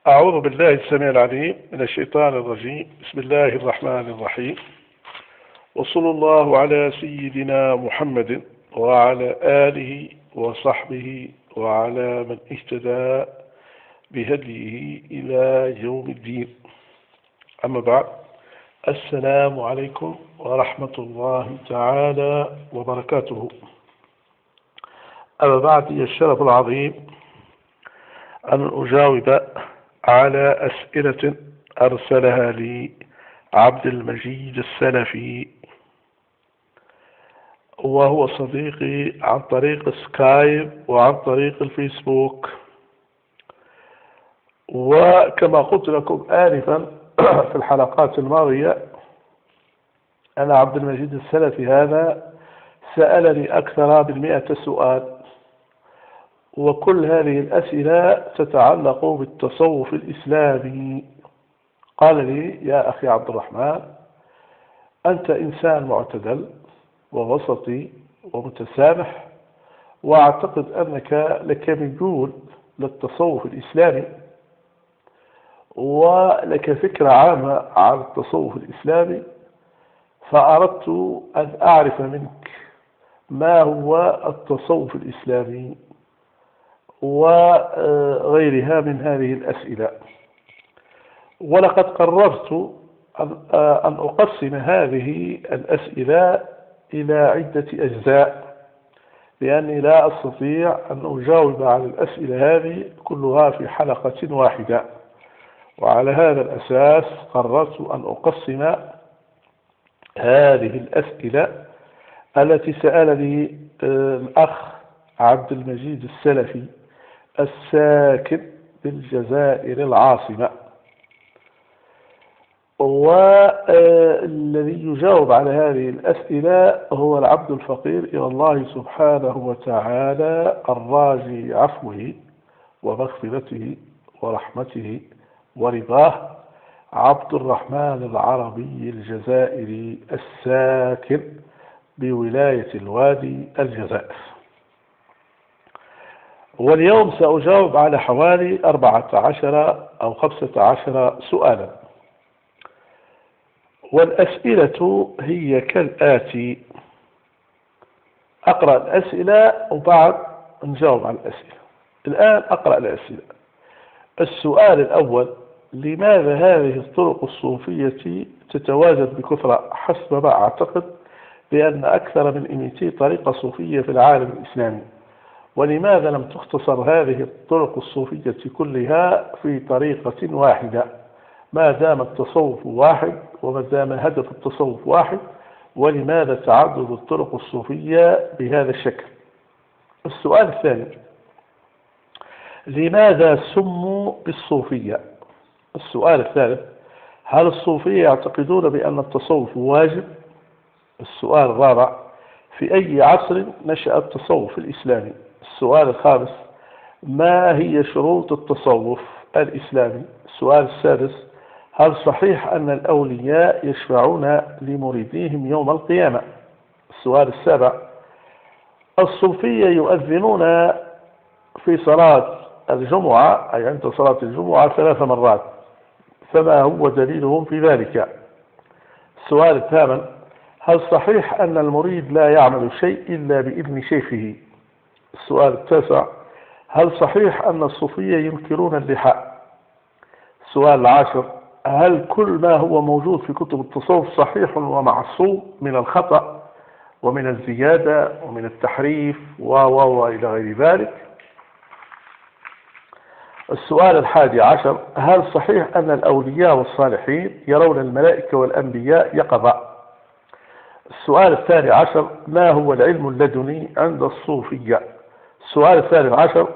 أعوذ بالله السميع العليم من الشيطان الرجيم. بسم الله الرحمن الرحيم، وصلى الله على سيدنا محمد وعلى آله وصحبه وعلى من اهتدى بهديه إلى يوم الدين. أما بعد، السلام عليكم ورحمة الله تعالى وبركاته. أما بعد، الشرف العظيم أن أجاوب على أسئلة أرسلها لي عبد المجيد السلفي، وهو صديقي عن طريق سكايب وعن طريق الفيسبوك. وكما قلت لكم آنفا في الحلقات الماضية، أن عبد المجيد السلفي هذا سألني أكثر من 100 سؤال، وكل هذه الأسئلة تتعلق بالتصوف الإسلامي. قال لي: يا أخي عبد الرحمن، أنت إنسان معتدل ووسطي ومتسامح، وأعتقد أنك لك ميول للتصوف الإسلامي، ولك فكرة عامة عن التصوف الإسلامي، فأردت أن أعرف منك ما هو التصوف الإسلامي وغيرها من هذه الأسئلة. ولقد قررت أن أقسم هذه الأسئلة إلى عدة أجزاء، لأني لا أستطيع أن أجاوب على الأسئلة هذه كلها في حلقة واحدة. وعلى هذا الأساس قررت أن أقسم هذه الأسئلة التي سألني الأخ عبد المجيد السلفي الساكن بالجزائر العاصمة، والذي يجاوب على هذه الأسئلة هو العبد الفقير إلى الله سبحانه وتعالى، الراجي عفوه ومغفرته ورحمته ورضاه، عبد الرحمن العربي الجزائري الساكن بولاية الوادي الجزائر. واليوم سأجاوب على حوالي 14 أو 15 سؤالا، والأسئلة هي كالآتي. أقرأ الأسئلة وبعد نجاوب على الأسئلة. الآن أقرأ الأسئلة. السؤال الأول: لماذا هذه الطرق الصوفية تتواجد بكثرة؟ حسب ما أعتقد بأن أكثر من 200 طريقة صوفية في العالم الإسلامي، ولماذا لم تختصر هذه الطرق الصوفية كلها في طريقة واحدة ما دام التصوف واحد وما دام هدف التصوف واحد؟ ولماذا تعدد الطرق الصوفية بهذا الشكل؟ السؤال الثاني: لماذا سموا بالصوفية؟ السؤال الثالث: هل الصوفية يعتقدون بأن التصوف واجب؟ السؤال الرابع: في أي عصر نشأ التصوف الإسلامي؟ السؤال الخامس: ما هي شروط التصوف الإسلامي؟ السؤال السادس: هل صحيح أن الأولياء يشفعون لمريديهم يوم القيامة؟ السؤال السابع: الصوفية يؤذنون في صلاة الجمعة، أي عند صلاة الجمعة 3 مرات، فما هو دليلهم في ذلك؟ السؤال الثامن: هل صحيح أن المريد لا يعمل شيء إلا بإذن شيخه؟ السؤال التاسع: هل صحيح أن الصوفية ينكرون اللحى؟ السؤال العاشر: هل كل ما هو موجود في كتب التصوف صحيح ومعصوم من الخطأ ومن الزيادة ومن التحريف وإلى غير ذلك؟ السؤال الحادي عشر: هل صحيح أن الأولياء والصالحين يرون الملائكة والأنبياء يقظة؟ السؤال الثاني عشر: ما هو العلم اللدني عند الصوفية؟ السؤال الثالث عشر: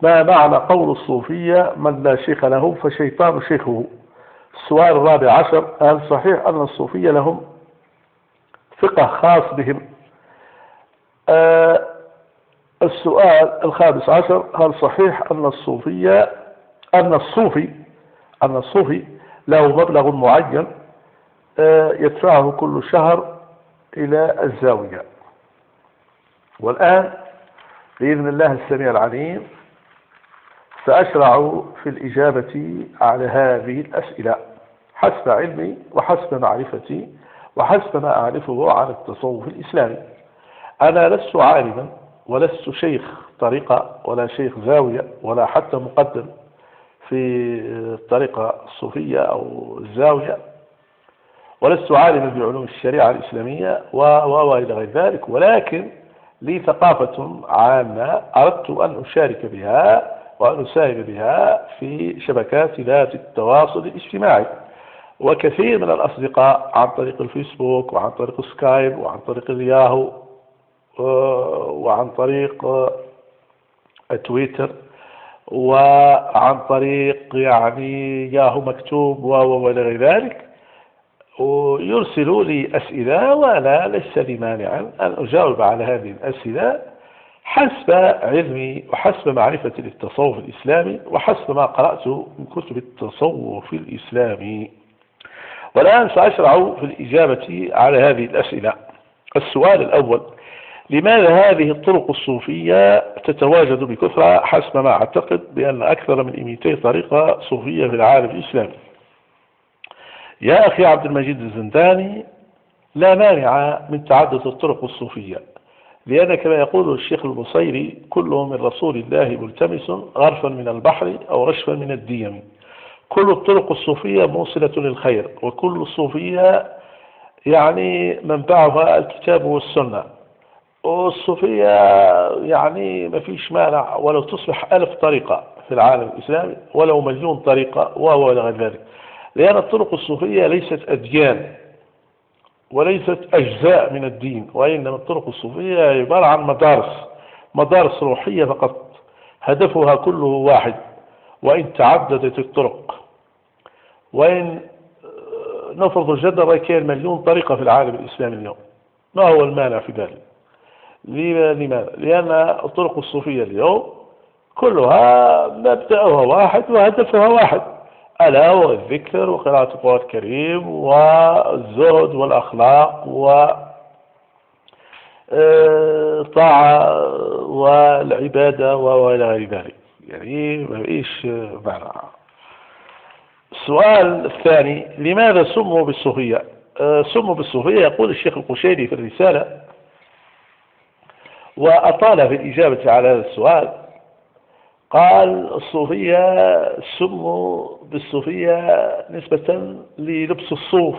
ما معنى قول الصوفية من لا شيخ له فشيطان شيخه؟ السؤال الرابع عشر: هل صحيح أن الصوفية لهم فقه خاص بهم؟ السؤال الخامس عشر: هل صحيح أن الصوفي له مبلغ معين يدفعه كل شهر إلى الزاوية؟ والآن بإذن الله السميع العليم سأشرع في الإجابة على هذه الأسئلة حسب علمي وحسب معرفتي وحسب ما أعرفه عن التصوف الإسلامي. أنا لست عالما ولست شيخ طريقة ولا شيخ زاوية ولا حتى مقدم في الطريقة الصوفية أو الزاوية، ولست عالما بعلوم الشريعة الإسلامية وإلى غير ذلك، ولكن لي ثقافة عامة أردت أن أشارك بها وأن أساهم بها في شبكات ذات التواصل الاجتماعي. وكثير من الأصدقاء عن طريق الفيسبوك وعن طريق سكايب وعن طريق الياهو وعن طريق تويتر وعن طريق ياهو مكتوب وإلى غير ذلك ويرسلوا لي أسئلة، وأنا ليس لي مانعا أن أجاوب على هذه الأسئلة حسب علمي وحسب معرفتي للتصوف الإسلامي وحسب ما قرأت من كتب التصوف الإسلامي. والآن سأشرع في الإجابة على هذه الأسئلة. السؤال الأول: لماذا هذه الطرق الصوفية تتواجد بكثرة حسب ما أعتقد بأن أكثر من 200 طريقة صوفية في العالم الإسلامي؟ يا أخي عبد المجيد الزنداني، لا مانع من تعدد الطرق الصوفية، لأن كما يقول الشيخ البصيري: كل من رسول الله ملتمس غرفا من البحر أو رشفا من الديم. كل الطرق الصوفية موصلة للخير، وكل الصوفية منبعها الكتاب والسنة. والصوفية ما فيش مانع ولو تصبح 1000 طريقة في العالم الإسلامي ولو 1,000,000 طريقة وإلى غير ذلك، لأن الطرق الصوفية ليست أديان وليست أجزاء من الدين، وإنما الطرق الصوفية عبارة عن مدارس روحية فقط، هدفها كله واحد. وإن تعددت الطرق، وإن نفرض جدلا كان 1,000,000 طريقة في العالم الإسلامي اليوم، ما هو المانع في ذلك؟ لماذا؟ لأن الطرق الصوفية اليوم كلها مبدأها واحد وهدفها واحد، ألا هو الذكر وقراءة القرآن الكريم والزهد والأخلاق والطاعة والعبادة وإلى غير ذلك. ما فيش معنى. السؤال الثاني: لماذا سموا بالصوفية؟ سموا بالصوفية يقول الشيخ القشيري في الرسالة، وأطال في الإجابة على هذا السؤال، قال: الصوفية سموا بالصوفية نسبة للبس الصوف،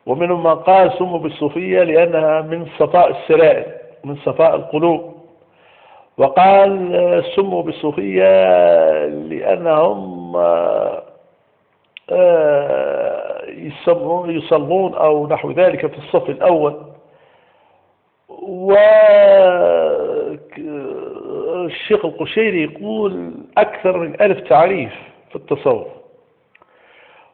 ومنهم من قال سموا بالصوفية لأنها من صفاء السرائر، من صفاء القلوب، وقال سموا بالصوفية لأنهم يصلون أو نحو ذلك في الصف الأول. والشيخ القشيري يقول أكثر من 1000 تعريف في التصوف.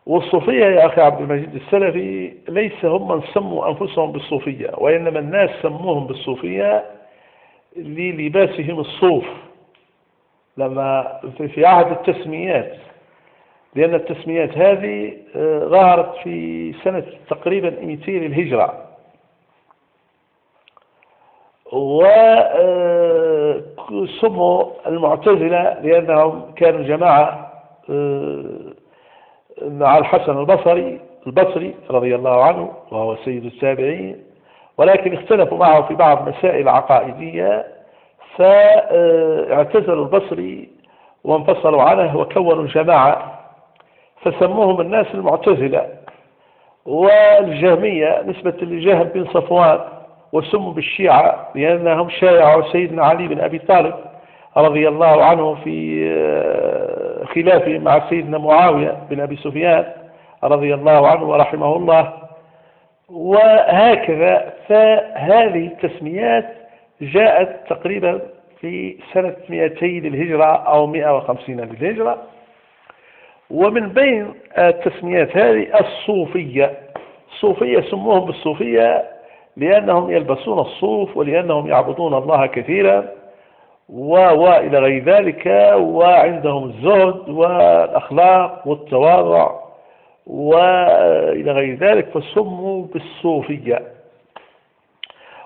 والصوفية يا أخي عبد المجيد السلفي ليس هم من سموا أنفسهم بالصوفية، وإنما الناس سموهم بالصوفية للباسهم الصوف لما في عهد التسميات، لأن التسميات هذه ظهرت في سنة تقريبا 200 للهجرة. وسموا المعتزلة لأنهم كانوا جماعة مع الحسن البصري رضي الله عنه وهو سيد التابعين، ولكن اختلفوا معه في بعض مسائل عقائدية، فاعتزلوا البصري وانفصلوا عنه وكونوا جماعة فسموهم الناس المعتزلة. والجهمية نسبة لجهم بن صفوان، وسموا بالشيعة لأنهم شايعوا سيدنا علي بن أبي طالب رضي الله عنه في خلافه مع سيدنا معاوية بن أبي سفيان رضي الله عنه ورحمه الله. وهكذا، فهذه التسميات جاءت تقريبا في سنة 200 للهجرة أو 150 للهجرة. ومن بين التسميات هذه الصوفية سموهم بالصوفية لأنهم يلبسون الصوف ولأنهم يعبدون الله كثيرا وإلى غير ذلك، وعندهم الزهد والأخلاق والتواضع وإلى غير ذلك، فسموا بالصوفية.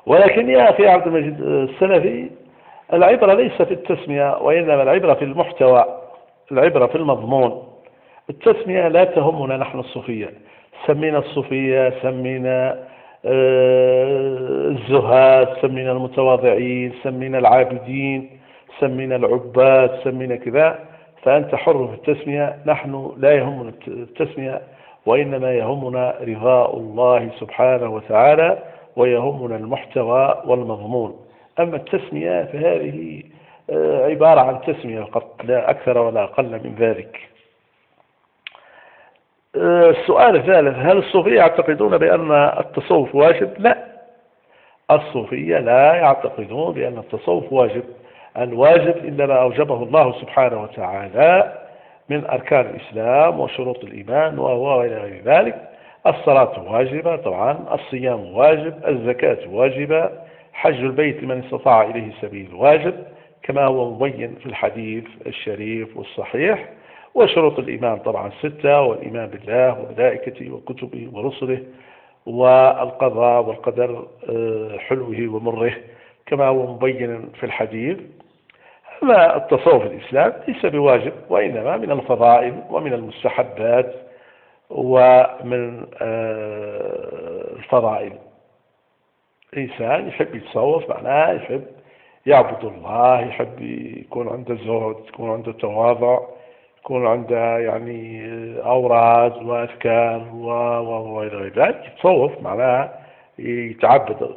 ولكن يا أخي عبد المجيد السلفي، العبرة ليس في التسمية، وإنما العبرة في المحتوى، العبرة في المضمون. التسمية لا تهمنا نحن الصوفية. سمينا الصوفية، سمينا الزهاد، سمينا المتواضعين، سمينا العابدين، سمينا العباد، سمينا كذا، فأنت حر في التسمية. نحن لا يهمنا التسمية، وإنما يهمنا رضاء الله سبحانه وتعالى، ويهمنا المحتوى والمضمون. أما التسمية فهذه عبارة عن تسمية فقط، لا أكثر ولا أقل من ذلك. السؤال الثالث: هل الصوفية يعتقدون بأن التصوف واجب؟ لا، الصوفية لا يعتقدون بأن التصوف واجب. الواجب إنما أوجبه الله سبحانه وتعالى من أركان الإسلام وشروط الإيمان وهو إلى غير ذلك. الصلاة واجبة طبعا، الصيام واجب، الزكاة واجبة، حج البيت من استطاع إليه سبيل واجب، كما هو مبين في الحديث الشريف والصحيح. وشروط الإيمان طبعا 6: والإيمان بالله وملائكته وكتبه ورسله، والقضاء والقدر حلوه ومره، كما هو مبين في الحديث. أما التصوف في الإسلام ليس بواجب، وإنما من الفضائل ومن المستحبات ومن الفضائل. الإنسان يحب يتصوف معناه يحب يعبد الله، يحب يكون عنده زهد، يكون عنده تواضع، يكون عنده يعني أوراد وأذكار وإلى غير ذلك. يتصوف معناه يتعبد،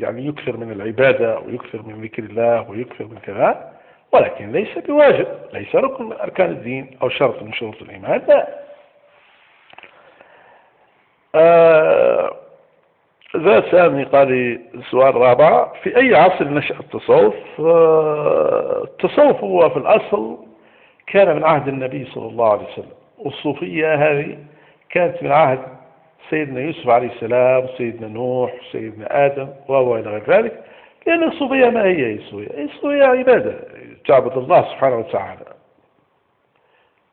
يعني يكثر من العبادة ويكثر من ذكر الله ويكثر من كذا، ولكن ليس بواجب، ليس ركن من أركان الدين أو شرط من شروط الإيمان، لا. ذا سامي قال السؤال الرابع: في أي عصر نشأ التصوف؟ التصوف هو في الأصل كان من عهد النبي صلى الله عليه وسلم، والصوفية هذه كانت من عهد سيدنا يوسف عليه السلام، سيدنا نوح، سيدنا آدم وهو إلى غير ذلك. لأن الصوفية ما هي الصوفية؟ الصوفية عبادة، تعبد الله سبحانه وتعالى.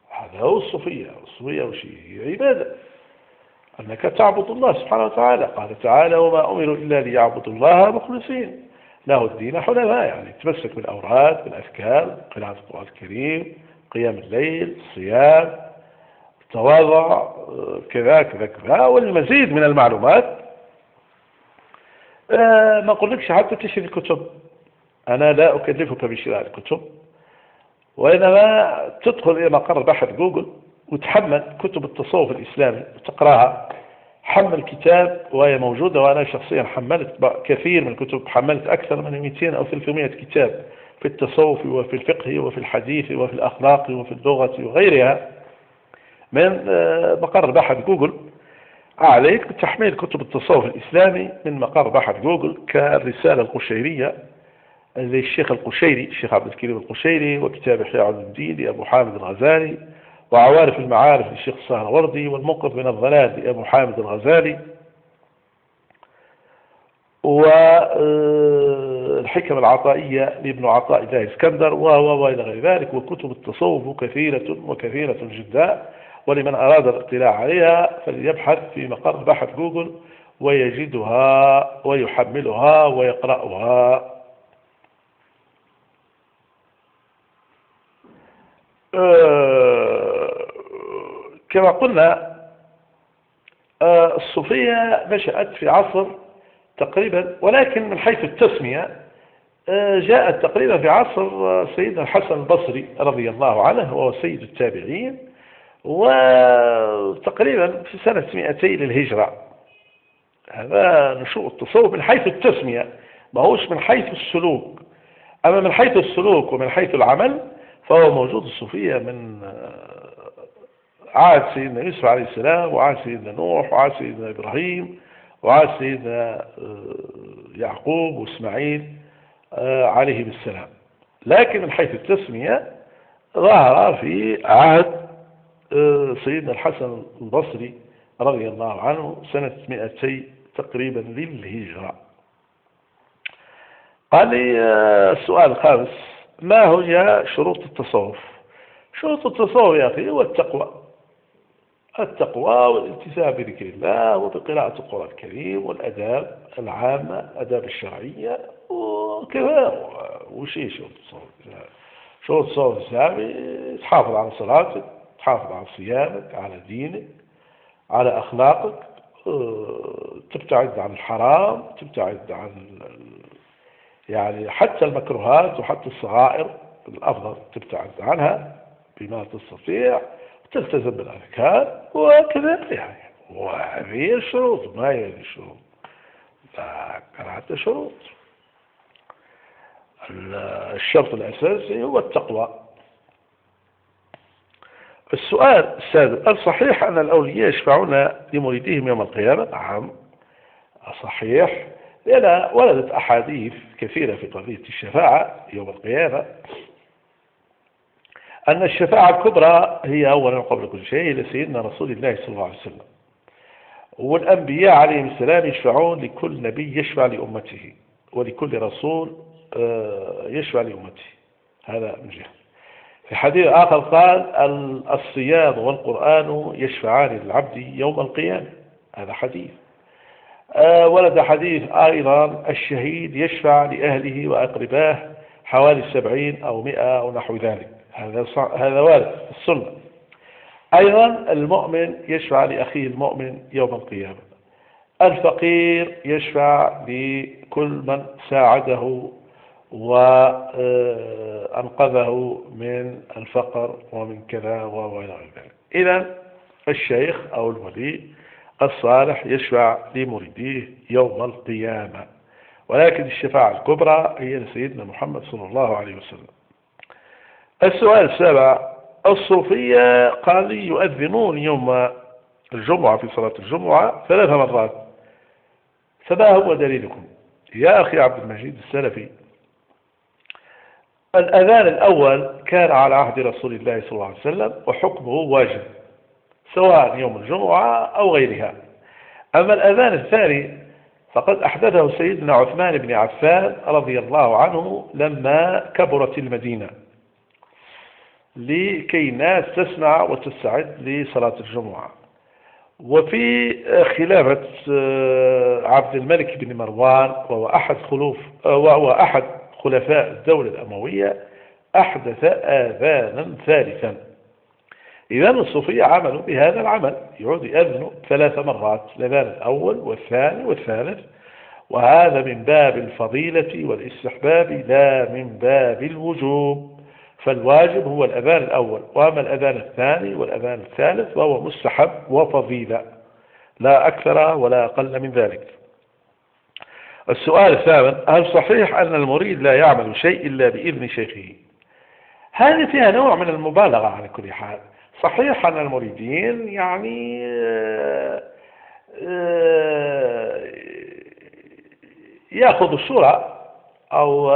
هذا هو الصوفية. الصوفية وش هي؟ عبادة، أنك تعبد الله سبحانه وتعالى. قال تعالى: وما أمروا إلا ليعبدوا الله مخلصين له الدين حنفاء، يعني تمسك بالأوراد، بالأذكار، قراءة القرآن الكريم، قيام الليل، الصيام، التواضع، كذا كذا كذا. والمزيد من المعلومات ما أقولكش حتى تشتري الكتب، أنا لا أكلفك بشراء الكتب، وإنما تدخل إلى مقر بحث جوجل وتحمل كتب التصوف الإسلامي وتقرأها. حمل كتاب وهي موجودة، وأنا شخصيا حملت كثير من الكتب، حملت أكثر من 200 أو 300 كتاب في التصوف وفي الفقه وفي الحديث وفي الأخلاق وفي اللغة وغيرها من مقر بحث جوجل. عليك بتحميل كتب التصوف الإسلامي من مقر بحث جوجل، كالرسالة القشيرية للشيخ القشيري، الشيخ عبد الكريم القشيري، وكتاب إحياء علوم الدين لأبو حامد الغزالي، وعوارف المعارف للشيخ السهروردي، والموقف من الضلال لأبو حامد الغزالي، والحكم العطائية لابن عطاء الله اسكندر، وإلى غير ذلك. وكتب التصوف كثيرة وكثيرة جدا، ولمن أراد الاطلاع عليها فليبحث في مقر بحث جوجل ويجدها ويحملها ويقرأها. كما قلنا الصوفية نشأت في عصر تقريبا، ولكن من حيث التسمية جاءت تقريبا في عصر سيدنا الحسن البصري رضي الله عنه، وهو سيد التابعين، وتقريبا في سنة 200 للهجرة. هذا نشوء التصوف من حيث التسمية، ما هوش من حيث السلوك. أما من حيث السلوك ومن حيث العمل فهو موجود الصوفية من عهد سيدنا يوسف عليه السلام، وعهد سيدنا نوح، وعهد سيدنا إبراهيم، وعهد سيدنا يعقوب وإسماعيل عليهم السلام. لكن من حيث التسمية ظهر في عهد سيدنا الحسن البصري رضي الله عنه سنة 200 تقريبا للهجرة. قال لي السؤال الخامس: ما هي شروط التصوف؟ شروط التصوف يا أخي هو التقوى والالتزام بذكر الله وبقراءة القرآن الكريم، والأداب العامة، الأداب الشرعية وكذا، وش هي شروط الصوم الإسلامي؟ شروط الصوم الإسلامي تحافظ على صلاتك، تحافظ على صيامك، على دينك، على أخلاقك، تبتعد عن الحرام، تبتعد عن يعني حتى المكروهات وحتى الصغائر الأفضل تبتعد عنها بما تستطيع، تلتزم بالأركان وكذا يعني. وهذه الشروط، ما هي الشروط؟ كان حتى شروط. الشرط الأساسي هو التقوى. السؤال السادس: هل صحيح أن الأولياء يشفعون لمريديهم يوم القيامة؟ نعم صحيح، لأن وردت أحاديث كثيرة في قضية الشفاعة يوم القيامة، أن الشفاعة الكبرى هي أولا قبل كل شيء لسيدنا رسول الله صلى الله عليه وسلم، والأنبياء عليهم السلام يشفعون لكل نبي يشفع لأمته، ولكل رسول يشفع لأمته. هذا من جهة. في حديث آخر قال: الصيام والقرآن يشفعان للعبد يوم القيامة. هذا حديث. ورد حديث أيضا: الشهيد يشفع لأهله وأقرباه حوالي 70 أو 100 أو نحو ذلك. هذا وارد في السنة. أيضا المؤمن يشفع لأخيه المؤمن يوم القيامة. الفقير يشفع لكل من ساعده وأنقذه من الفقر ومن كذا وغير ذلك. إذن الشيخ أو الولي الصالح يشفع لمريديه يوم القيامة، ولكن الشفاعة الكبرى هي لسيدنا محمد صلى الله عليه وسلم. السؤال السابع: الصوفية قال لي يؤذنون يوم الجمعة في صلاة الجمعة 3 مرات، فما هو دليلكم؟ يا أخي عبد المجيد السلفي، الأذان الأول كان على عهد رسول الله صلى الله عليه وسلم وحكمه واجب سواء يوم الجمعة أو غيرها. أما الأذان الثاني فقد أحدثه سيدنا عثمان بن عفان رضي الله عنه لما كبرت المدينة لكي الناس تسمع وتستعد لصلاة الجمعة. وفي خلافة عبد الملك بن مروان وهو أحد خلفاء الدولة الأموية أحدث آذانا ثالثا. إذا الصوفية عملوا بهذا العمل، يعود يأذنوا 3 مرات، الأذان الأول والثاني والثالث، وهذا من باب الفضيلة والاستحباب لا من باب الوجوب، فالواجب هو الأذان الأول، وأما الأذان الثاني والأذان الثالث فهو مستحب وفضيلة لا أكثر ولا أقل من ذلك. السؤال الثامن: هل صحيح أن المريد لا يعمل شيء إلا بإذن شيخه؟ هذه فيها نوع من المبالغة. على كل حال صحيح أن المريدين يعني يأخذ الصورة أو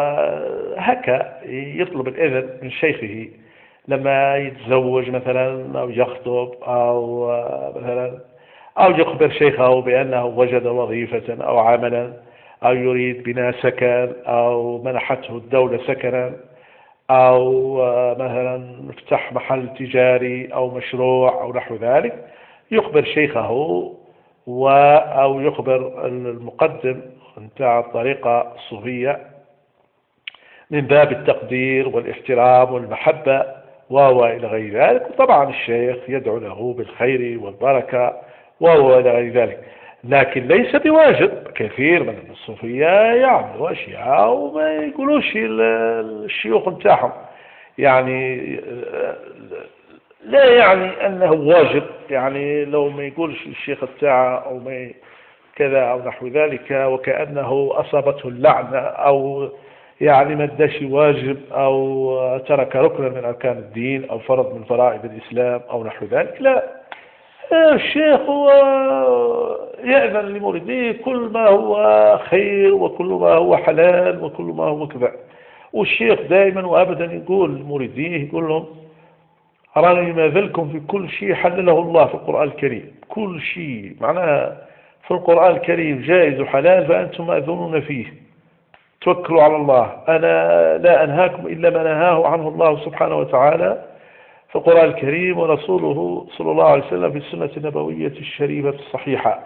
هكا يطلب الإذن من شيخه لما يتزوج مثلا أو يخطب أو مثلا أو يخبر شيخه بأنه وجد وظيفة أو عملا أو يريد بناء سكن أو منحته الدولة سكنا أو مثلا افتح محل تجاري أو مشروع أو نحو ذلك، يخبر شيخه أو يخبر المقدم نتاع الطريقة الصوفية من باب التقدير والاحترام والمحبة وهو إلى غير ذلك. وطبعا الشيخ يدعو له بالخير والبركة وهو إلى غير ذلك، لكن ليس بواجب. كثير من الصوفية يعملوا أشياء وما يقولوش الشيوخ نتاعهم، يعني لا يعني أنه واجب، يعني لو ما يقولش الشيخ نتاعه أو ما كذا أو نحو ذلك وكأنه أصابته اللعنة أو يعني ما اداش واجب أو ترك ركنا من أركان الدين أو فرض من فرائض الإسلام أو نحو ذلك. لا، الشيخ هو يأذن لمريديه كل ما هو خير وكل ما هو حلال وكل ما هو كذا. والشيخ دائما وأبدا يقول لمريديه، يقول لهم: أراني ما ذلكم في كل شيء حلله الله في القرآن الكريم. كل شيء معناها في القرآن الكريم جائز وحلال، فأنتم مأذونون فيه، توكلوا على الله. أنا لا أنهاكم إلا ما نهاه عنه الله سبحانه وتعالى في القرآن الكريم ورسوله صلى الله عليه وسلم في السنة النبوية الشريفة الصحيحة.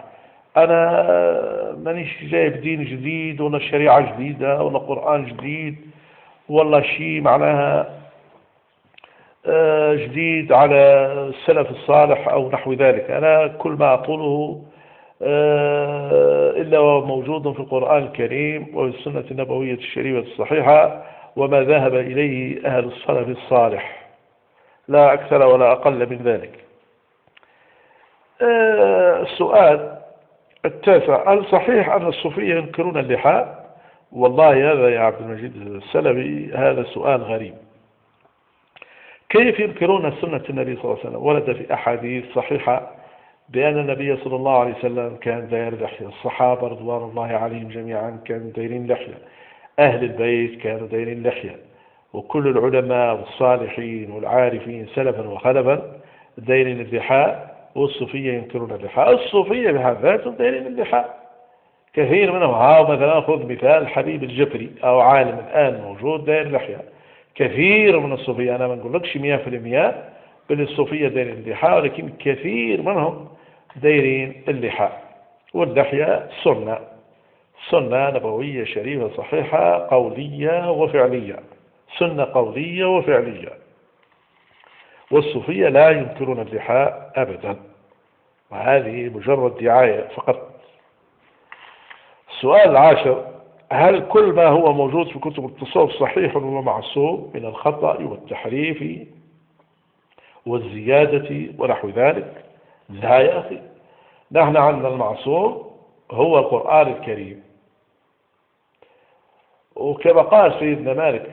أنا مانيش جايب دين جديد ولا شريعة جديدة ولا قرآن جديد والله شيء معناها جديد على السلف الصالح أو نحو ذلك. أنا كل ما أقوله إلا هو موجود في القرآن الكريم وفي السنة النبوية الشريفة الصحيحة وما ذهب إليه أهل السلف الصالح، لا أكثر ولا أقل من ذلك. السؤال التاسع: هل صحيح أن الصوفية ينكرون اللحى؟ والله هذا يا عبد المجيد السلبي هذا سؤال غريب. كيف ينكرون سنة النبي صلى الله عليه وسلم؟ ورد في أحاديث صحيحة بأن النبي صلى الله عليه وسلم كان داير لحية، الصحابة رضوان الله عليهم جميعا كانوا دايرين لحية، أهل البيت كانوا دايرين لحية، وكل العلماء والصالحين والعارفين سلفا وخلفا دايرين اللحى، والصوفية ينكرون اللحى. الصوفية بحد ذاتهم دايرين اللحى، كثير منهم. مثلا خذ مثال حبيب الجفري أو عالم الآن موجود داير لحية. كثير من الصوفية، أنا ما نقولكش 100% بل الصوفية دايرين اللحى، ولكن كثير منهم دايرين اللحى. واللحية سنة نبوية شريفة صحيحة قولية وفعلية، سنة قولية وفعلية. والصوفية لا ينكرون اللحى أبدا، وهذه مجرد دعاية فقط. السؤال العاشر: هل كل ما هو موجود في كتب التصوف صحيح ومعصوم من الخطأ والتحريف والزيادة ونحو ذلك؟ لا يا أخي، نحن عندنا المعصوم هو القرآن الكريم، وكما قال سيدنا مالك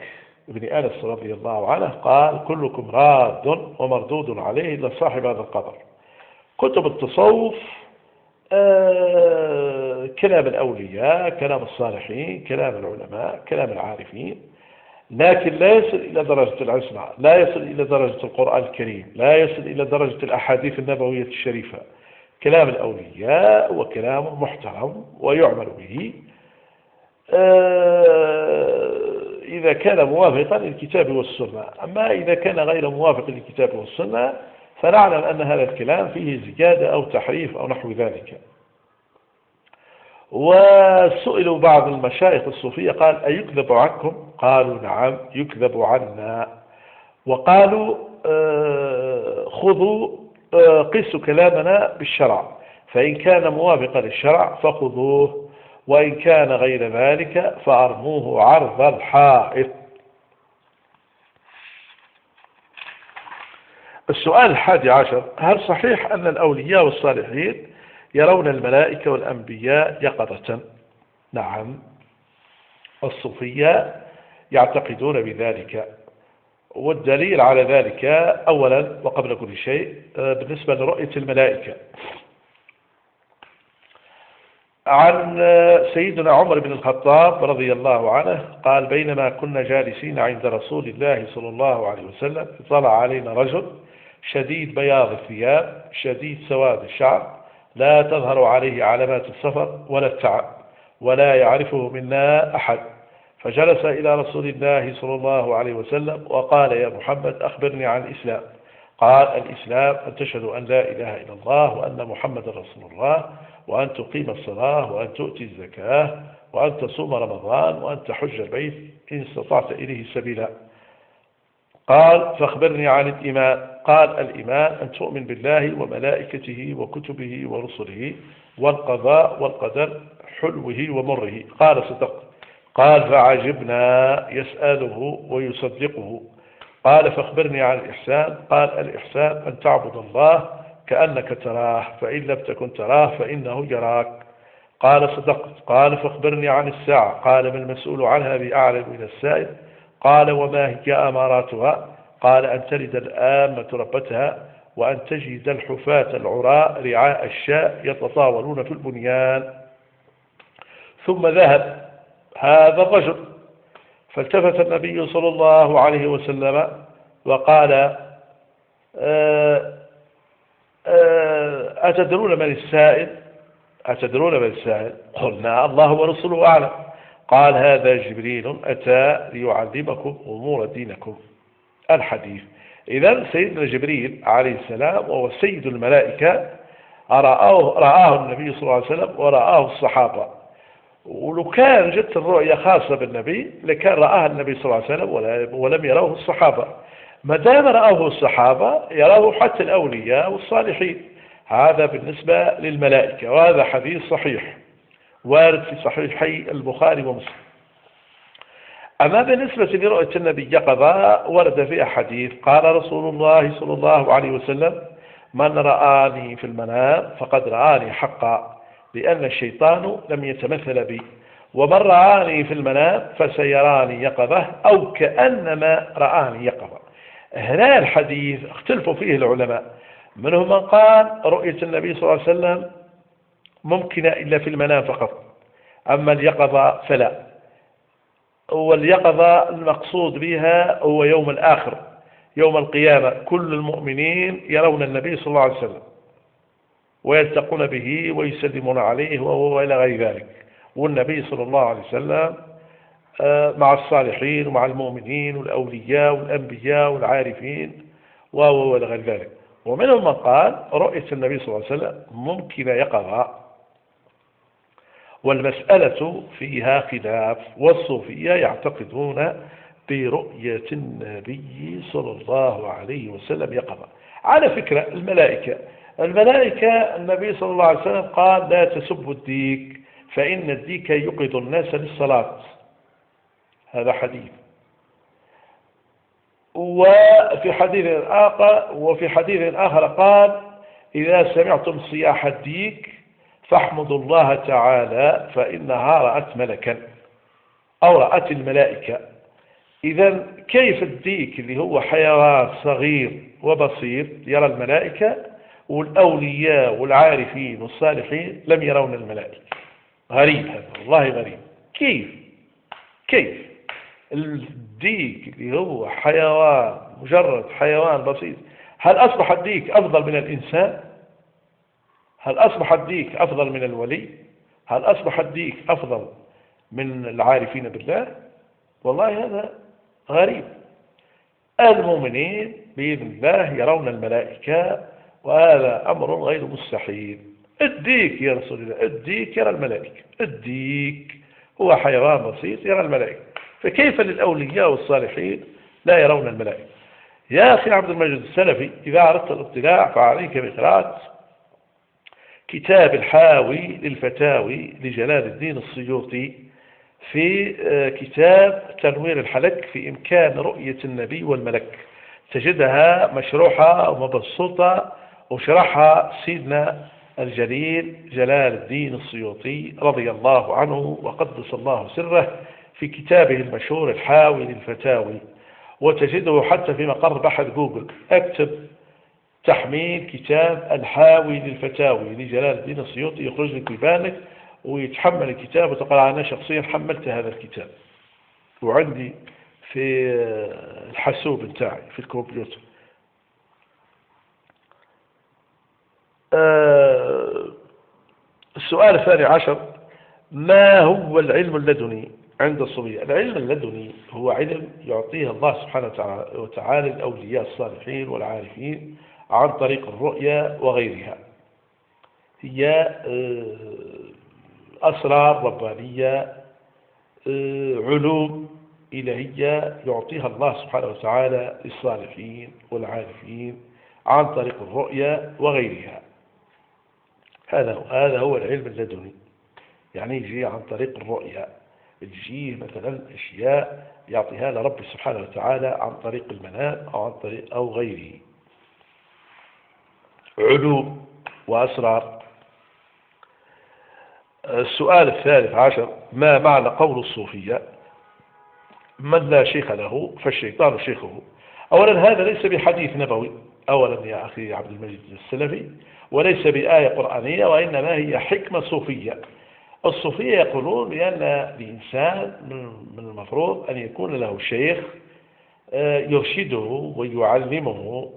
بن أنس رضي الله عنه قال: كلكم راد ومردود عليه إلا صاحب هذا القبر. كتب التصوف كلام الأولياء، كلام الصالحين، كلام العلماء، كلام العارفين، لكن لا يصل إلى درجة العصمة، لا يصل إلى درجة القرآن الكريم، لا يصل إلى درجة الأحاديث النبوية الشريفة. كلام الأولياء وكلام محترم ويعمل به إذا كان موافقا للكتاب والسنة. أما إذا كان غير موافق للكتاب والسنة فنعلم أن هذا الكلام فيه زيادة أو تحريف أو نحو ذلك. وسئلوا بعض المشايخ الصوفية قال: أيكذب عنكم؟ قالوا: نعم يكذب عنا. وقالوا: خذوا قسوا كلامنا بالشرع، فإن كان موافقا للشرع فخذوه، وإن كان غير ذلك فأرموه عرض الحائط. السؤال 11: هل صحيح أن الأولياء والصالحين يرون الملائكة والأنبياء يقظة؟ نعم، الصوفية يعتقدون بذلك، والدليل على ذلك أولا وقبل كل شيء بالنسبة لرؤية الملائكة، عن سيدنا عمر بن الخطاب رضي الله عنه قال: بينما كنا جالسين عند رسول الله صلى الله عليه وسلم اطلع علينا رجل شديد بياض الثياب شديد سواد الشعر، لا تظهر عليه علامات السفر ولا التعب، ولا يعرفه منا أحد. فجلس إلى رسول الله صلى الله عليه وسلم وقال: يا محمد أخبرني عن الإسلام. قال: الإسلام أن تشهد أن لا إله إلا الله وأن محمد رسول الله، وأن تقيم الصلاة، وأن تؤتي الزكاة، وأن تصوم رمضان، وأن تحج البيت إن استطعت إليه سبيلا. قال: فاخبرني عن الإيمان. قال: الإيمان أن تؤمن بالله وملائكته وكتبه ورسله والقضاء والقدر حلوه ومره. قال: صدقت. قال: فعجبنا يسأله ويصدقه. قال: فاخبرني عن الإحسان. قال: الإحسان أن تعبد الله كأنك تراه، فإن لم تكن تراه فإنه يراك. قال: صدقت. قال: فاخبرني عن الساعة. قال: ما المسؤول عنها بأعلم من السائل. قال: وما هي أماراتها؟ قال: أن تلد الآمة ربتها، وأن تجد الحفاة العراء رعاء الشاء يتطاولون في البنيان. ثم ذهب هذا الرجل، فالتفت النبي صلى الله عليه وسلم وقال: أتدرون من السائل؟ أتدرون من السائل؟ قلنا: الله ورسوله أعلم. قال: هذا جبريل أتى ليعلمكم أمور دينكم. الحديث. إذن سيدنا جبريل عليه السلام وهو سيد الملائكة رآه النبي صلى الله عليه وسلم ورآه الصحابة، ولو كان جت الرؤيا خاصة بالنبي لكان رآها النبي صلى الله عليه وسلم ولم يروه الصحابة. ما دام رآه الصحابة يراه حتى الأولياء والصالحين. هذا بالنسبة للملائكة، وهذا حديث صحيح وارد في صحيحي البخاري ومسلم. أما بالنسبة لرؤية النبي يقظة ورد في حديث قال رسول الله صلى الله عليه وسلم: من رآني في المنام فقد رآني حقا، لأن الشيطان لم يتمثل بي، ومن رآني في المنام فسيراني يقظة أو كأنما رآني يقظة. هنا الحديث اختلفوا فيه العلماء، منهم من قال رؤية النبي صلى الله عليه وسلم ممكنة إلا في المنام فقط، أما اليقظة فلا. واليقظة المقصود بها هو يوم الآخر، يوم القيامة، كل المؤمنين يرون النبي صلى الله عليه وسلم ويلتقون به ويسلمون عليه وإلى غير ذلك، والنبي صلى الله عليه وسلم مع الصالحين ومع المؤمنين والأولياء والأنبياء والعارفين وإلى غير ذلك. ومنهم من قال رؤية النبي صلى الله عليه وسلم ممكن يقظة، والمسألة فيها خلاف، والصوفية يعتقدون برؤية النبي صلى الله عليه وسلم يقظة. على فكرة الملائكة النبي صلى الله عليه وسلم قال: لا تسبوا الديك فإن الديك يوقظ الناس للصلاة. هذا حديث. وفي حديث آخر قال: إذا سمعتم صياح الديك فاحمدوا الله تعالى فإنها رأت ملكا أو رأت الملائكة. إذا كيف الديك اللي هو حيوان صغير وبسيط يرى الملائكة، والأولياء والعارفين والصالحين لم يرون الملائكة؟ غريب هذا، والله غريب. كيف الديك اللي هو حيوان، مجرد حيوان بسيط، هل أصبح الديك أفضل من الإنسان؟ هل أصبح الديك أفضل من الولي؟ هل أصبح الديك أفضل من العارفين بالله؟ والله هذا غريب. المؤمنين بإذن الله يرون الملائكة، وهذا أمر غير مستحيل. الديك يا رسول الله، الديك يرى الملائكة، الديك هو حيوان بسيط يرى الملائكة، فكيف للأولياء والصالحين لا يرون الملائكة؟ يا أخي عبد المجيد السلفي، إذا أردت الاطلاع فعليك بقراءة كتاب الحاوي للفتاوي لجلال الدين السيوطي في كتاب تنوير الحلك في إمكان رؤية النبي والملك. تجدها مشروحة ومبسوطة وشرحها سيدنا الجليل جلال الدين السيوطي رضي الله عنه وقدس الله سره في كتابه المشهور الحاوي للفتاوي. وتجده حتى في مقر بحث جوجل، اكتب تحميل كتاب الحاوي للفتاوي لجلال الدين السيوطي يخرج لك بيبانك ويتحمل الكتاب وتقرأ. أنا شخصيا حملت هذا الكتاب وعندي في الحاسوب بتاعي في الكمبيوتر. السؤال الثاني عشر: ما هو العلم اللدني عند الصوفية؟ العلم اللدني هو علم يعطيه الله سبحانه وتعالى الأولياء الصالحين والعارفين عن طريق الرؤيا وغيرها. هي أسرار ربانية، علوم إلهية يعطيها الله سبحانه وتعالى للصالحين والعارفين عن طريق الرؤيا وغيرها. هذا هو العلم اللدني، يعني يجي عن طريق الرؤيا، يجي مثلا أشياء يعطيها لرب سبحانه وتعالى عن طريق المنام أو عن طريق أو غيره. علوم وأسرار. السؤال الثالث عشر: ما معنى قول الصوفية من لا شيخ له فالشيطان شيخه؟ أولا هذا ليس بحديث نبوي، أولا يا أخي عبد المجيد السلفي، وليس بآية قرآنية، وإنما هي حكمة صوفية. الصوفية يقولون بأن الإنسان من المفروض أن يكون له شيخ يرشده ويعلمه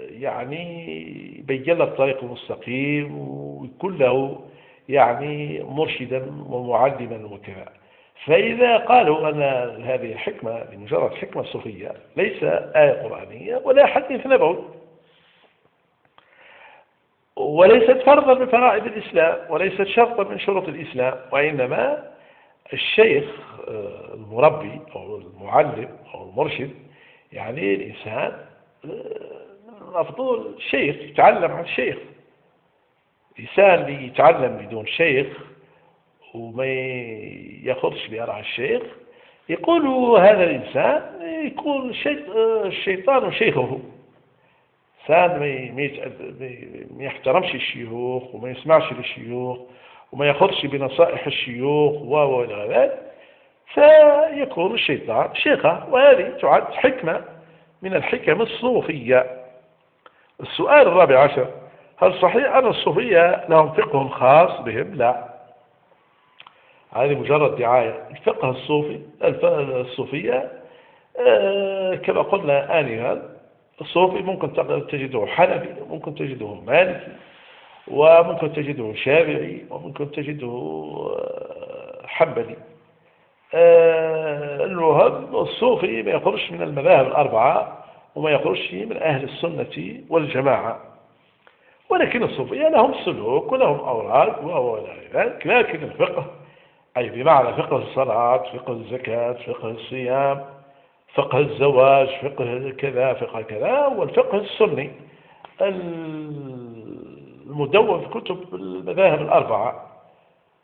يعني يبين له الطريق المستقيم ويكون له يعني مرشدا ومعلما وكذا. فإذا قالوا أن هذه الحكمة بمجرد حكمة صوفية ليس آية قرآنية ولا حديث نبوي، وليست فرضا من فرائض الإسلام، وليست شرطا من شروط الإسلام، وإنما الشيخ المربي أو المعلم أو المرشد، يعني الإنسان المفضول شيخ يتعلم عن شيخ. الإنسان اللي يتعلم بدون شيخ وما ياخذش بآراء الشيخ، يقول هذا الإنسان يكون الشيطان شيخه. إنسان ما يحترمش الشيوخ وما يسمعش للشيوخ وما ياخذش بنصائح الشيوخ وإلى ذلك، فيكون الشيطان شيخه. وهذه تعد حكمة من الحكم الصوفية. السؤال الرابع عشر: هل صحيح أن الصوفية لهم فقه خاص بهم؟ لا، هذه مجرد دعاية. الفقه الصوفية كما قلنا آنفا، الصوفي ممكن تجده حنفي، وممكن تجده مالكي، وممكن تجده شافعي، وممكن تجده حنبلي. المهم الصوفي ما يخرجش من المذاهب الأربعة وما يخرجش من أهل السنة والجماعة، ولكن الصوفية لهم سلوك ولهم أوراد وإلى ذلك. لكن الفقه أي بمعنى فقه الصلاة، فقه الزكاة، فقه الصيام، فقه الزواج، فقه كذا، فقه كذا، والفقه السني المدون في كتب المذاهب الأربعة: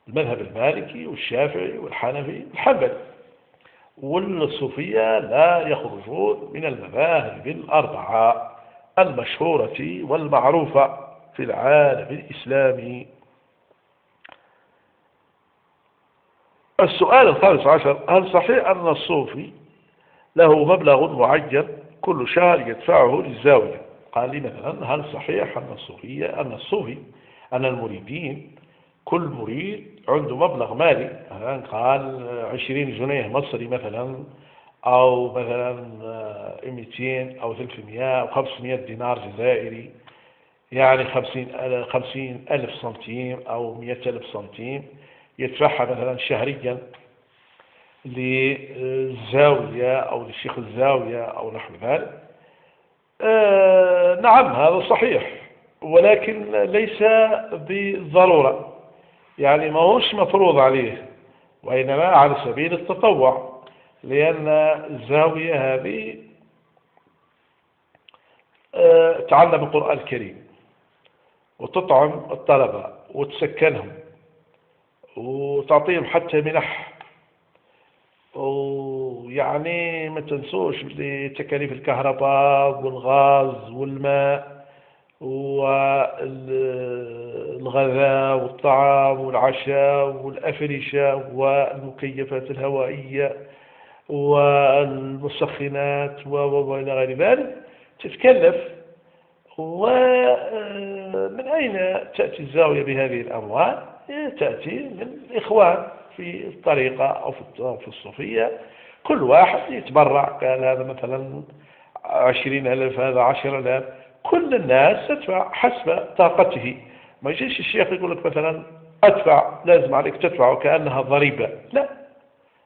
المذهب المالكي والشافعي والحنفي والحنبلي. والصوفية لا يخرجون من المذاهب الأربعة المشهورة والمعروفة في العالم الإسلامي. السؤال الخامس عشر: هل صحيح أن الصوفي له مبلغ معين كل شهر يدفعه للزاوية؟ قال لي مثلا: هل صحيح أن المريدين كل مريد عنده مبلغ مالي، مثلا قال 20 جنيه مصري مثلا، أو مثلا 200 أو 300 أو 500 دينار جزائري، يعني 50 ألف سنتيم أو 100 ألف سنتيم، يدفعها مثلا شهريا للزاوية أو لشيخ الزاوية أو نحو ذلك. نعم، هذا صحيح، ولكن ليس بالضرورة، يعني ما هوش مفروض عليه، وإنما على سبيل التطوع، لأن الزاوية هذه تعلم القرآن الكريم وتطعم الطلبة وتسكنهم وتعطيهم حتى منح، ويعني ما تنسوش تكاليف الكهرباء والغاز والماء والغذاء والطعام والعشاء والأفرشة والمكيفات الهوائية والمسخنات وإلى غير ذلك، تتكلف. ومن أين تأتي الزاوية بهذه الأموال؟ تأتي من الإخوان في الطريقة أو في الصوفية، كل واحد يتبرع، قال هذا مثلا 20,000، هذا 10,000، كل الناس تدفع حسب طاقته. ما يجيش الشيخ يقول لك مثلا أدفع، لازم عليك تدفع وكأنها ضريبة. لا،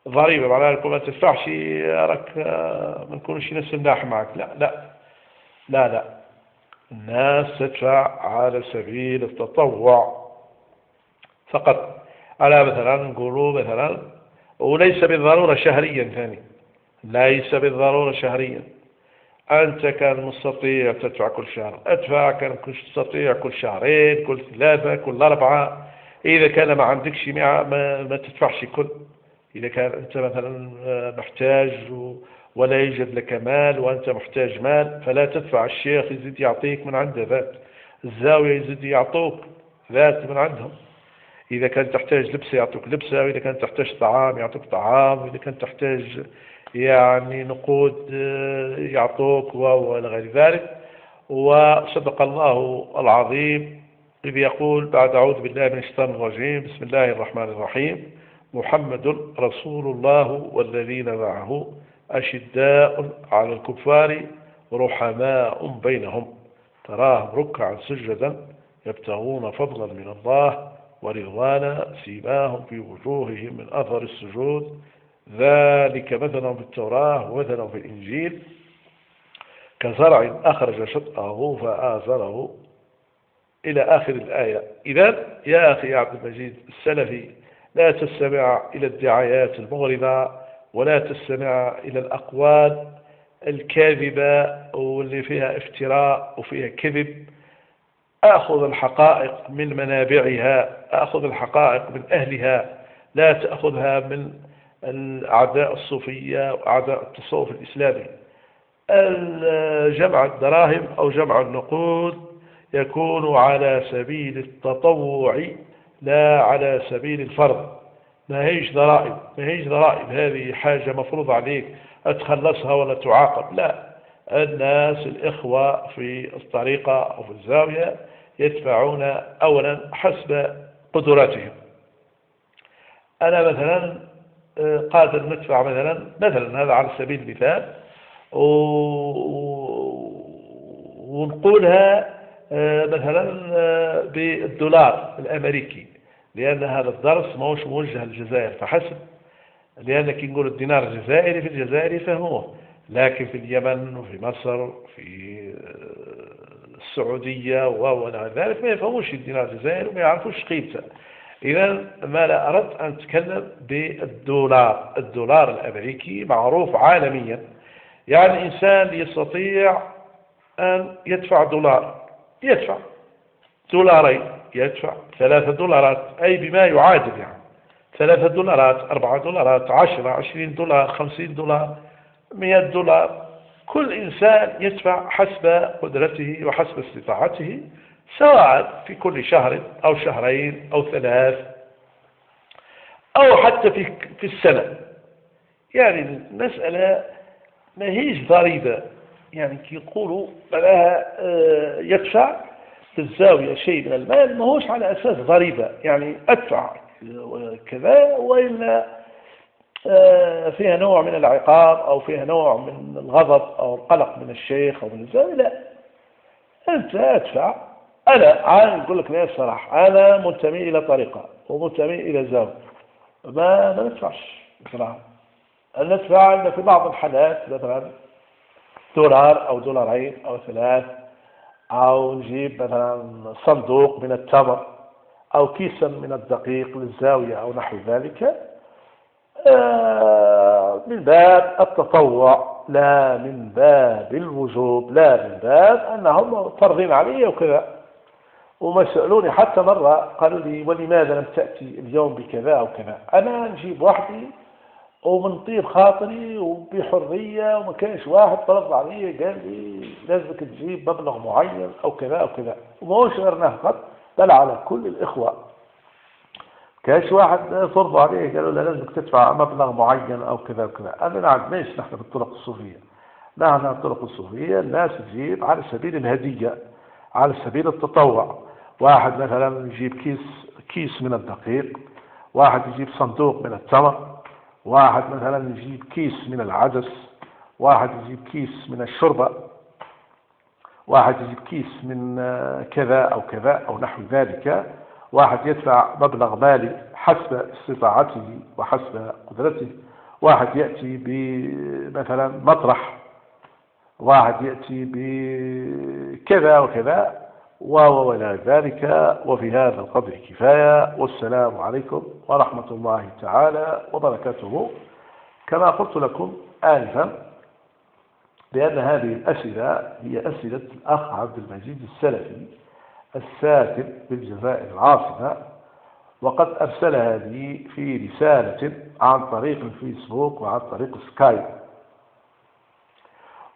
ضريبة معناها لكم ما تدفعش راك ما نكونش نسمح معك. لا لا لا لا، الناس تدفع على سبيل التطوع فقط، على مثلا نقولوا مثلا، وليس بالضرورة شهريا ثاني، ليس بالضرورة شهريا. أنت كان مستطيع تدفع كل شهر أدفع، كان مستطيع كل شهرين، كل 3، كل 4. إذا كان ما عندكش ما تدفعش كل. إذا كان أنت مثلا محتاج ولا يوجد لك مال وأنت محتاج مال، فلا تدفع، الشيخ يزيد يعطيك من عنده ذات، الزاوية يزيد يعطوك ذات من عندهم. إذا كان تحتاج لبسة يعطوك لبسة، وإذا كان تحتاج طعام يعطوك طعام، وإذا كان تحتاج يعني نقود يعطوك وإلى غير ذلك. وصدق الله العظيم إذ يقول بعد: أعوذ بالله من الشيطان الرجيم، بسم الله الرحمن الرحيم، محمد رسول الله والذين معه أشداء على الكفار رحماء بينهم تراهم ركعا سجدا يبتغون فضلا من الله ورضوانا سيماهم في وجوههم من أثر السجود ذلك مثلهم في التوراة ومثلهم في الإنجيل كزرع أخرج شطأه فآزره إلى آخر الآية. إذن يا أخي عبد المجيد السلفي، لا تستمع إلى الدعايات المغرضة، ولا تستمع إلى الأقوال الكاذبة واللي فيها افتراء وفيها كذب. أخذ الحقائق من منابعها، أخذ الحقائق من أهلها، لا تأخذها من أعداء الصوفية وأعداء التصوف الإسلامي. جمع الدراهم أو جمع النقود يكون على سبيل التطوع لا على سبيل الفرض. ما هيش ضرائب، ما هيش ضرائب، هذه حاجة مفروض عليك أتخلصها ولا تعاقب. لا، الناس الإخوة في الطريقة أو في الزاوية يدفعون أولا حسب قدراتهم. أنا مثلا قادر ندفع مثلا هذا على سبيل المثال، ونقولها مثلا بالدولار الأمريكي، لأن هذا الدرس ما هوش موجه للجزائر فحسب، لأن كي نقول الدينار الجزائري في الجزائر يفهموه، لكن في اليمن وفي مصر في السعودية ونحو ذلك ما يفهموش الدينار الجزائري وما يعرفوش قيمته. إذا ما لا أردت أن أتكلم بالدولار. الدولار الأمريكي معروف عالميا، يعني الإنسان يستطيع أن يدفع دولار، يدفع دولارين، يدفع 3 دولارات، أي بما يعادل يعني 3 دولارات، 4 دولارات، 10، 20 دولار، 50 دولار، 100 دولار. كل إنسان يدفع حسب قدرته وحسب استطاعته، سواء في كل شهر أو شهرين أو 3 أو حتى في السنة. يعني المسألة ما هيش ضريبة، يعني كي يقولوا معناها يدفع في الزاوية شيء من المال، ما هوش على أساس ضريبة، يعني أدفع كذا وإلا فيها نوع من العقاب أو فيها نوع من الغضب أو القلق من الشيخ أو من الزاوية. لا، أنت أدفع. أنا عادي نقول لك لا الصراحة، أنا منتمي إلى طريقة ومنتمي إلى زاوية، ما ندفعش بصراحة. ندفع إن في بعض الحالات مثلا دولار أو دولارين أو 3، أو نجيب مثلا صندوق من التمر أو كيسا من الدقيق للزاوية أو نحو ذلك، من باب التطوع لا من باب الوجوب، لا من باب أنهم فرضين علي وكذا. وما سألوني حتى مرة قالوا لي ولماذا لم تأتي اليوم بكذا أو كذا. أنا نجيب وحدي ومن طيب خاطري وبحرية، وما كانش واحد فرض علي قال لي لازمك تجيب مبلغ معين أو كذا أو كذا، وما هوش غير نفقط، بل على كل الإخوة. كاش واحد فرضوا عليه قالوا له لازمك تدفع مبلغ معين أو كذا وكذا. أنا ما عندناش نحن بالطرق الصوفية. نحن الطرق الصوفية الناس تجيب على سبيل الهدية، على سبيل التطوع. واحد مثلا يجيب كيس من الدقيق، واحد يجيب صندوق من التمر، واحد مثلا يجيب كيس من العدس، واحد يجيب كيس من الشوربة، واحد يجيب كيس من كذا أو كذا أو نحو ذلك. واحد يدفع مبلغ مالي حسب استطاعته وحسب قدرته. واحد يأتي بمثلا مطرح، واحد يأتي بكذا وكذا ولا ذلك. وفي هذا القدر كفاية، والسلام عليكم ورحمة الله تعالى وبركاته. كما قلت لكم آنفا بأن هذه الأسئلة هي أسئلة الأخ عبد المجيد السلفي الساكن بالجزائر العاصمة، وقد أرسلها لي في رسالة عن طريق الفيسبوك وعن طريق سكايب،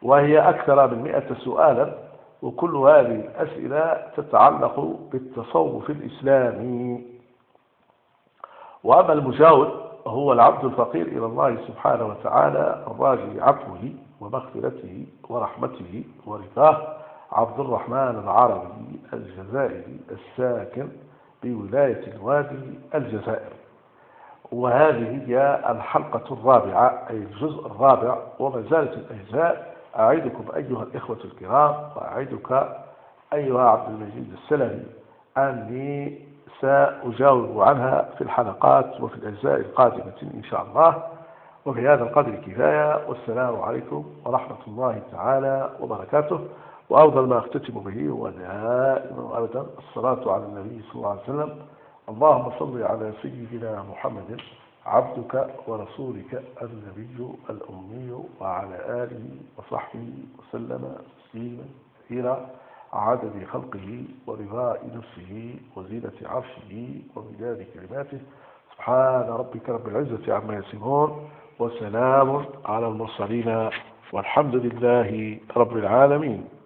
وهي أكثر من 100 سؤالا، وكل هذه الأسئلة تتعلق بالتصوف الإسلامي. وأما المجاوب هو العبد الفقير إلى الله سبحانه وتعالى الراجي عفوه ومغفرته ورحمته ورضاه، عبد الرحمن العربي الجزائري الساكن بولاية الوادي الجزائر. وهذه هي الحلقة الرابعة، أي الجزء الرابع، وما زالت الأجزاء. أعيدكم أيها الإخوة الكرام، وأعيدك أيها عبد المجيد السلفي أني سأجاوب عنها في الحلقات وفي الأجزاء القادمة إن شاء الله. وفي هذا القدر كفاية، والسلام عليكم ورحمة الله تعالى وبركاته. وأفضل ما أختتم به هو دائما وأبدا الصلاة على النبي صلى الله عليه وسلم. اللهم صل على سيدنا محمد عبدك ورسولك النبي الأمي وعلى آله وصحبه وسلم تسليما كثيرا عدد خلقه ورضاء نفسه وزينة عرشه ومداد كلماته. سبحان ربك رب العزة عما يصفون وسلام على المرسلين والحمد لله رب العالمين.